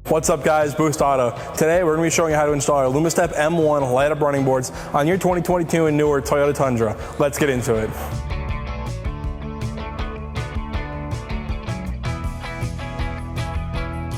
What's up guys, Boost Auto. Today we're going to be showing you how to install our Lumastep M1 light up running boards on your 2022 and newer Toyota Tundra. Let's get into it.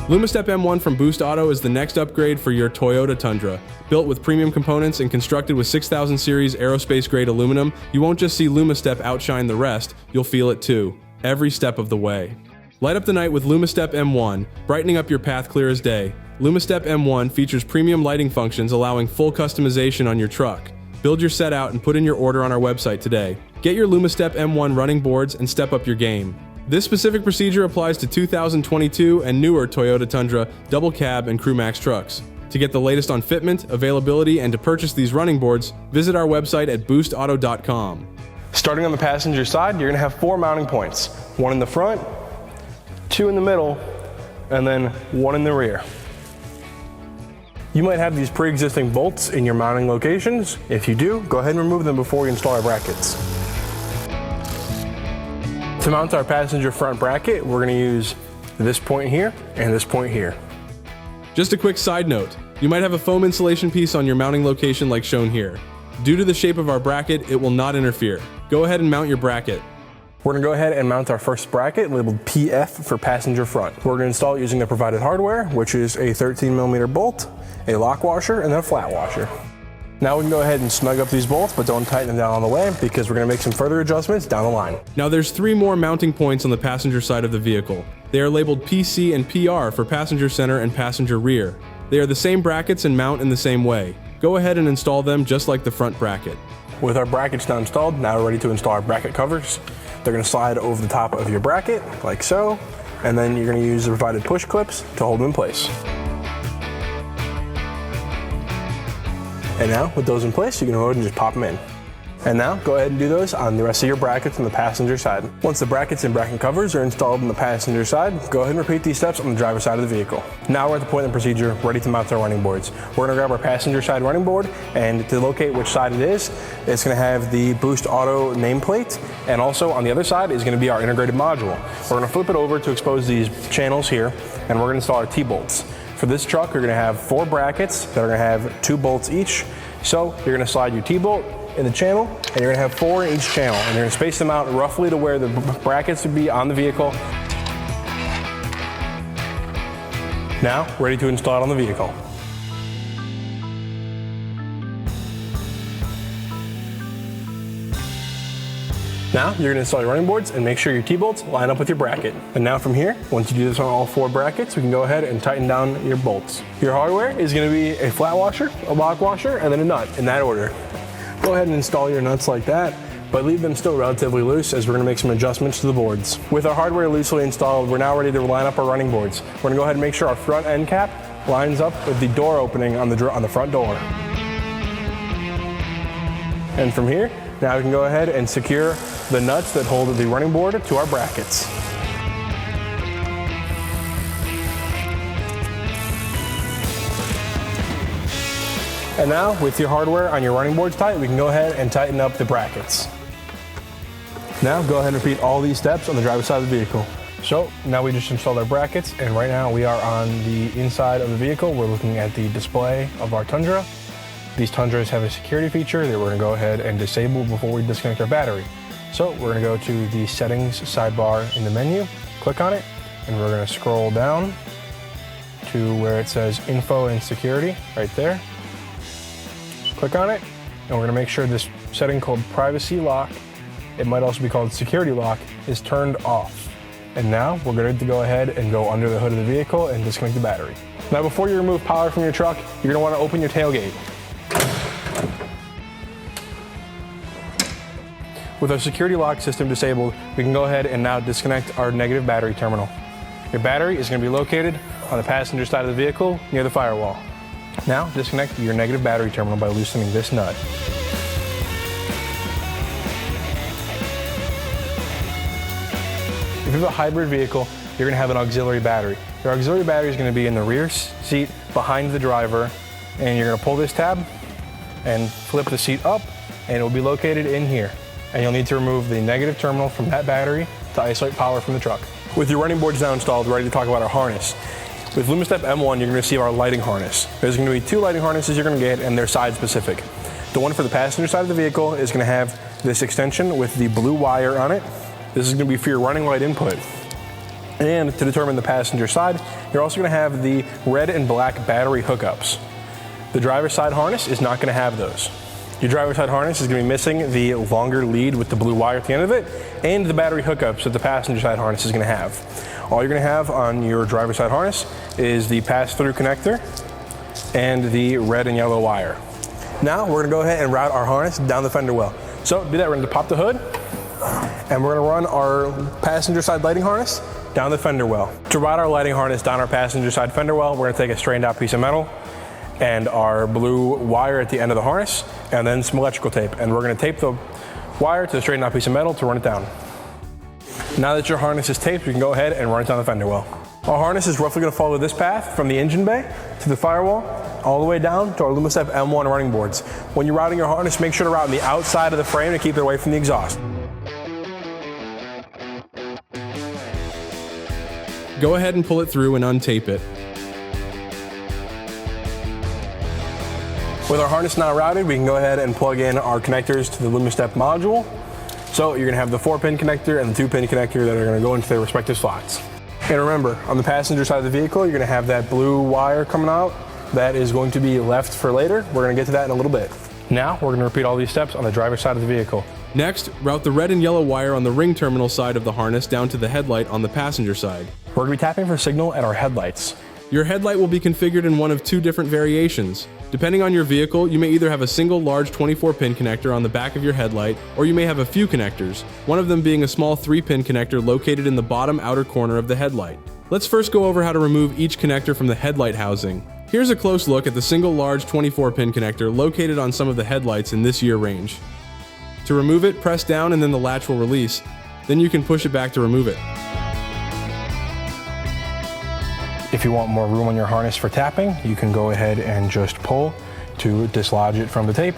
Lumastep M1 from Boost Auto is the next upgrade for your Toyota Tundra. Built with premium components and constructed with 6000 series aerospace grade aluminum, you won't just see Lumastep outshine the rest, you'll feel it too, every step of the way. Light up the night with Lumastep M1, brightening up your path clear as day. Lumastep M1 features premium lighting functions allowing full customization on your truck. Build your set out and put in your order on our website today. Get your Lumastep M1 running boards and step up your game. This specific procedure applies to 2022 and newer Toyota Tundra, double cab, and Crew Max trucks. To get the latest on fitment, availability, and to purchase these running boards, visit our website at boostauto.com. Starting on the passenger side, you're going to have 4 mounting points. 1 in the front, 2 in the middle, and then 1 in the rear. You might have these pre-existing bolts in your mounting locations. If you do, go ahead and remove them before you install our brackets. To mount our passenger front bracket, we're going to use this point here and this point here. Just a quick side note, you might have a foam insulation piece on your mounting location like shown here. Due to the shape of our bracket, it will not interfere. Go ahead and mount your bracket. We're going to go ahead and mount our first bracket labeled PF for passenger front. We're going to install it using the provided hardware, which is a 13mm bolt, a lock washer, and then a flat washer. Now we can go ahead and snug up these bolts, but don't tighten them down on the way because we're going to make some further adjustments down the line. Now there's 3 more mounting points on the passenger side of the vehicle. They are labeled PC and PR for passenger center and passenger rear. They are the same brackets and mount in the same way. Go ahead and install them just like the front bracket. With our brackets now installed, now we're ready to install our bracket covers. They're going to slide over the top of your bracket, like so, and then you're going to use the provided push clips to hold them in place. And now, with those in place, you can go ahead and just pop them in. And now, go ahead and do those on the rest of your brackets on the passenger side. Once the brackets and bracket covers are installed on the passenger side, go ahead and repeat these steps on the driver's side of the vehicle. Now we're at the point in the procedure ready to mount our running boards. We're going to grab our passenger side running board, and to locate which side it is, it's going to have the Boost Auto nameplate, and also on the other side is going to be our integrated module. We're going to flip it over to expose these channels here, and we're going to install our T-bolts. For this truck, you're going to have 4 brackets that are going to have 2 bolts each. So you're going to slide your T-bolt in the channel, and you're going to have 4 in each channel, and you're going to space them out roughly to where the brackets would be on the vehicle. Now, ready to install it on the vehicle. Now, you're going to install your running boards and make sure your T-bolts line up with your bracket. And now from here, once you do this on all 4 brackets, we can go ahead and tighten down your bolts. Your hardware is going to be a flat washer, a lock washer, and then a nut in that order. Go ahead and install your nuts like that, but leave them still relatively loose as we're going to make some adjustments to the boards. With our hardware loosely installed, we're now ready to line up our running boards. We're going to go ahead and make sure our front end cap lines up with the door opening on the front door. And from here, now we can go ahead and secure the nuts that hold the running board to our brackets. And now, with your hardware on your running boards tight, we can go ahead and tighten up the brackets. Now, go ahead and repeat all these steps on the driver's side of the vehicle. So, now we just installed our brackets, and right now we are on the inside of the vehicle. We're looking at the display of our Tundra. These Tundras have a security feature that we're going to go ahead and disable before we disconnect our battery. So we're going to go to the settings sidebar in the menu, click on it, and we're going to scroll down to where it says info and security right there. Click on it, and we're going to make sure this setting called privacy lock, it might also be called security lock, is turned off. And now we're going to go ahead and go under the hood of the vehicle and disconnect the battery. Now before you remove power from your truck, you're going to want to open your tailgate. With our security lock system disabled, we can go ahead and now disconnect our negative battery terminal. Your battery is going to be located on the passenger side of the vehicle near the firewall. Now disconnect your negative battery terminal by loosening this nut. If you have a hybrid vehicle, you're going to have an auxiliary battery. Your auxiliary battery is going to be in the rear seat behind the driver, and you're going to pull this tab and flip the seat up, and it will be located in here. And you'll need to remove the negative terminal from that battery to isolate power from the truck. With your running boards now installed, we're ready to talk about our harness. With Lumastep M1, you're going to receive our lighting harness. There's going to be 2 lighting harnesses you're going to get, and they're side specific. The one for the passenger side of the vehicle is going to have this extension with the blue wire on it. This is going to be for your running light input. And to determine the passenger side, you're also going to have the red and black battery hookups. The driver's side harness is not going to have those. Your driver's side harness is going to be missing the longer lead with the blue wire at the end of it, and the battery hookups that the passenger side harness is going to have. All you're going to have on your driver's side harness is the pass-through connector and the red and yellow wire. Now we're going to go ahead and route our harness down the fender well. So to do that, we're going to pop the hood, and we're going to run our passenger side lighting harness down the fender well. To route our lighting harness down our passenger side fender well, we're going to take a straightened out piece of metal and our blue wire at the end of the harness, and then some electrical tape. And we're going to tape the wire to the straightened out piece of metal to run it down. Now that your harness is taped, you can go ahead and run it down the fender well. Our harness is roughly going to follow this path from the engine bay to the firewall, all the way down to our Lumastep M1 running boards. When you're routing your harness, make sure to route on the outside of the frame to keep it away from the exhaust. Go ahead and pull it through and untape it. With our harness now routed, we can go ahead and plug in our connectors to the Lumastep module. So you're going to have the 4-pin connector and the 2-pin connector that are going to go into their respective slots. And remember, on the passenger side of the vehicle, you're going to have that blue wire coming out. That is going to be left for later. We're going to get to that in a little bit. Now we're going to repeat all these steps on the driver's side of the vehicle. Next, route the red and yellow wire on the ring terminal side of the harness down to the headlight on the passenger side. We're going to be tapping for signal at our headlights. Your headlight will be configured in one of 2 different variations. Depending on your vehicle, you may either have a single large 24-pin connector on the back of your headlight, or you may have a few connectors, one of them being a small 3-pin connector located in the bottom outer corner of the headlight. Let's first go over how to remove each connector from the headlight housing. Here's a close look at the single large 24-pin connector located on some of the headlights in this year range. To remove it, press down and then the latch will release. Then you can push it back to remove it. If you want more room on your harness for tapping, you can go ahead and just pull to dislodge it from the tape,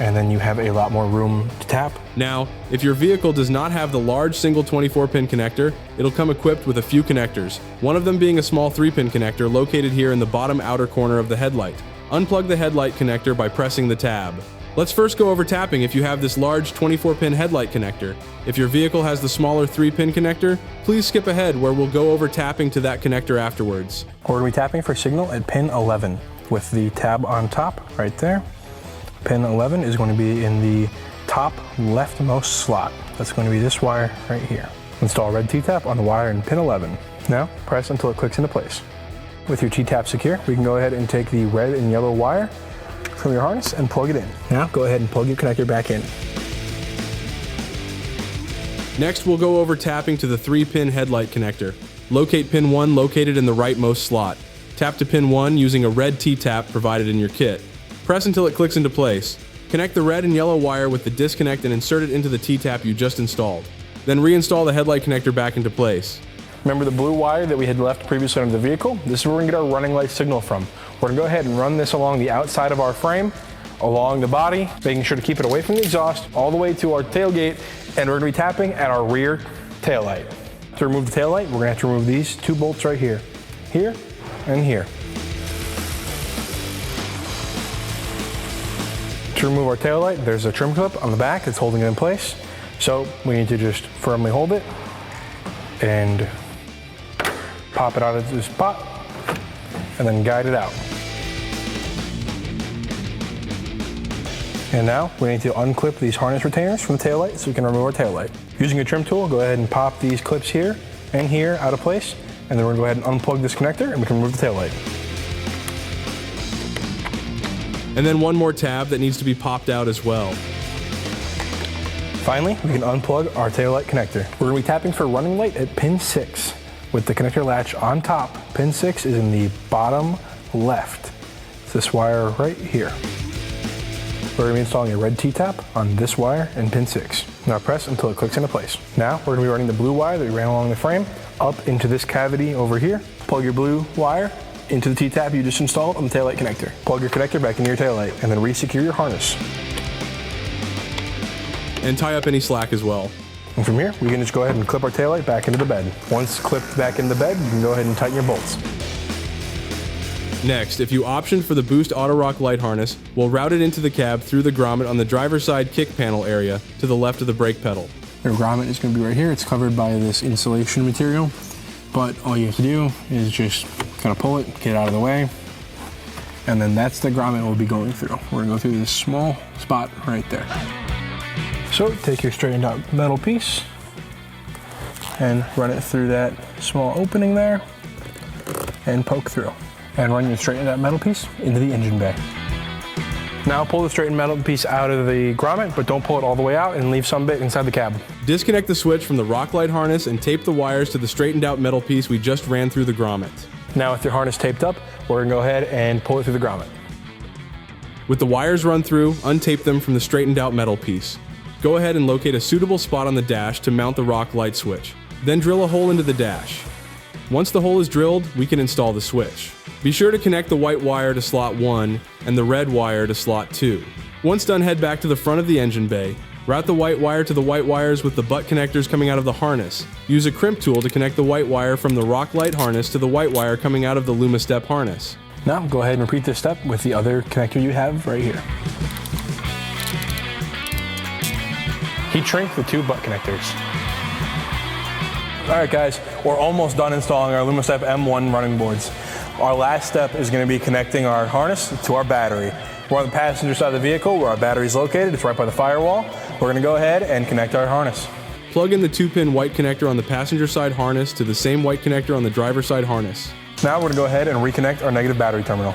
and then you have a lot more room to tap. Now, if your vehicle does not have the large single 24-pin connector, it'll come equipped with a few connectors, one of them being a small 3-pin connector located here in the bottom outer corner of the headlight. Unplug the headlight connector by pressing the tab. Let's first go over tapping if you have this large 24-pin headlight connector. If your vehicle has the smaller 3-pin connector, please skip ahead where we'll go over tapping to that connector afterwards. We're going to be tapping for signal at pin 11 with the tab on top right there. Pin 11 is going to be in the top leftmost slot. That's going to be this wire right here. Install red T-tap on the wire in pin 11. Now press until it clicks into place. With your T-tap secure, we can go ahead and take the red and yellow wire from your harness and plug it in. Now go ahead and plug your connector back in. Next, we'll go over tapping to the 3-pin headlight connector. Locate pin 1 located in the rightmost slot. Tap to pin 1 using a red T-tap provided in your kit. Press until it clicks into place. Connect the red and yellow wire with the disconnect and insert it into the T-tap you just installed. Then reinstall the headlight connector back into place. Remember the blue wire that we had left previously under the vehicle? This is where we're going to get our running light signal from. We're going to go ahead and run this along the outside of our frame, along the body, making sure to keep it away from the exhaust, all the way to our tailgate, and we're going to be tapping at our rear taillight. To remove the taillight, we're going to have to remove these 2 bolts right here. Here and here. To remove our taillight, there's a trim clip on the back that's holding it in place. So we need to just firmly hold it and pop it out of the spot and then guide it out. And now we need to unclip these harness retainers from the taillight so we can remove our taillight. Using a trim tool, go ahead and pop these clips here and here out of place, and then we're going to go ahead and unplug this connector and we can remove the taillight. And then one more tab that needs to be popped out as well. Finally, we can unplug our taillight connector. We're going to be tapping for running light at pin 6 with the connector latch on top. Pin 6 is in the bottom left. It's this wire right here. We're going to be installing a red T-tap on this wire in pin 6. Now press until it clicks into place. Now we're going to be running the blue wire that we ran along the frame up into this cavity over here. Plug your blue wire into the T-tap you just installed on the taillight connector. Plug your connector back into your taillight and then re-secure your harness. And tie up any slack as well. And from here, we can just go ahead and clip our taillight back into the bed. Once clipped back into the bed, you can go ahead and tighten your bolts. Next, if you option for the Boost Auto Rock light harness, we'll route it into the cab through the grommet on the driver's side kick panel area to the left of the brake pedal. Your grommet is going to be right here. It's covered by this insulation material, but all you have to do is just kind of pull it, get it out of the way, and then that's the grommet we'll be going through. We're going to go through this small spot right there. So take your straightened out metal piece and run it through that small opening there and poke through. And run your straightened out metal piece into the engine bay. Now pull the straightened metal piece out of the grommet, but don't pull it all the way out and leave some bit inside the cab. Disconnect the switch from the rock light harness and tape the wires to the straightened out metal piece we just ran through the grommet. Now with your harness taped up, we're gonna go ahead and pull it through the grommet. With the wires run through, untape them from the straightened out metal piece. Go ahead and locate a suitable spot on the dash to mount the rock light switch. Then drill a hole into the dash. Once the hole is drilled, we can install the switch. Be sure to connect the white wire to slot 1 and the red wire to slot 2. Once done, head back to the front of the engine bay. Route the white wire to the white wires with the butt connectors coming out of the harness. Use a crimp tool to connect the white wire from the rock light harness to the white wire coming out of the Lumastep harness. Now go ahead and repeat this step with the other connector you have right here. Heat shrink the 2 butt connectors. All right guys, we're almost done installing our Lumastep M1 running boards. Our last step is going to be connecting our harness to our battery. We're on the passenger side of the vehicle where our battery is located. It's right by the firewall. We're going to go ahead and connect our harness. Plug in the 2-pin white connector on the passenger side harness to the same white connector on the driver's side harness. Now we're going to go ahead and reconnect our negative battery terminal.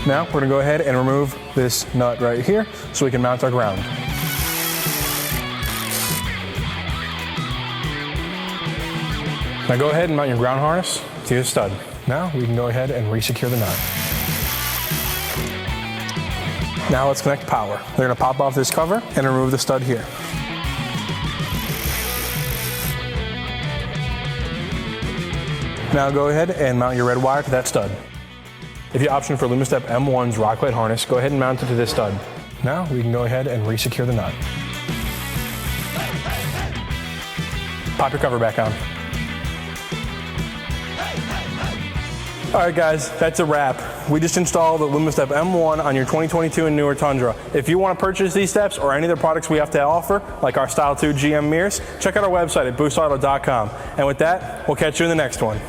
Now we're going to go ahead and remove this nut right here so we can mount our ground. Now go ahead and mount your ground harness to your stud. Now we can go ahead and re-secure the nut. Now let's connect power. We're going to pop off this cover and remove the stud here. Now go ahead and mount your red wire to that stud. If you option for Lumastep M1's rock light harness, go ahead and mount it to this stud. Now we can go ahead and re-secure the nut. Pop your cover back on. All right guys, that's a wrap. We just installed the Lumastep M1 on your 2022 and newer Tundra. If you want to purchase these steps or any of the products we have to offer, like our Style 2 GM mirrors, check out our website at boostauto.com. And with that, we'll catch you in the next one.